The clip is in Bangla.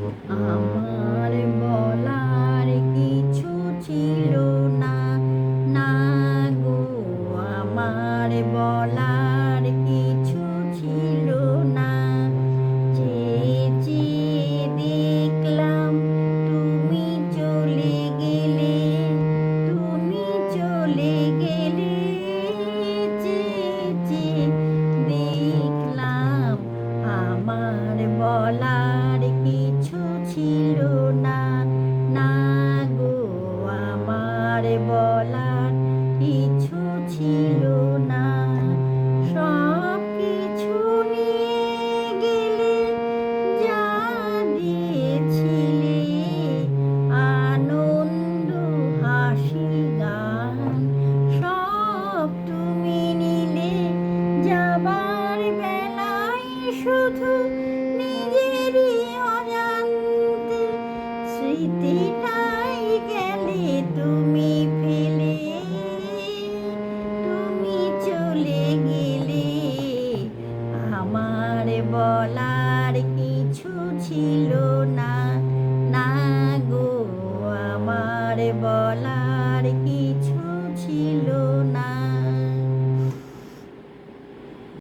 আমার বলার কিছু ছিল না, না গো, আমার বলার কিছু ছিল না। চেয়ে চেয়ে দেখলাম তুমি চলে গেলে, তুমি চলে গেলে। চেয়ে চেয়ে দেখলাম আমার বলার কিছু ছিল না, না গো, আমার বলার কিছু ছিল না। সব কিছু নিয়ে গেলে, যা দিয়েছিলে আনন্দ হাসি গান, সব তুমি নিলে। যাবার বেলায় শুধু নিজেরই অজান্তে স্মৃতিটাই গেলে তুমি ফেলে, তুমি চলে গেলে। আমার বলার কিছু ছিল না, না গো, আমার বলার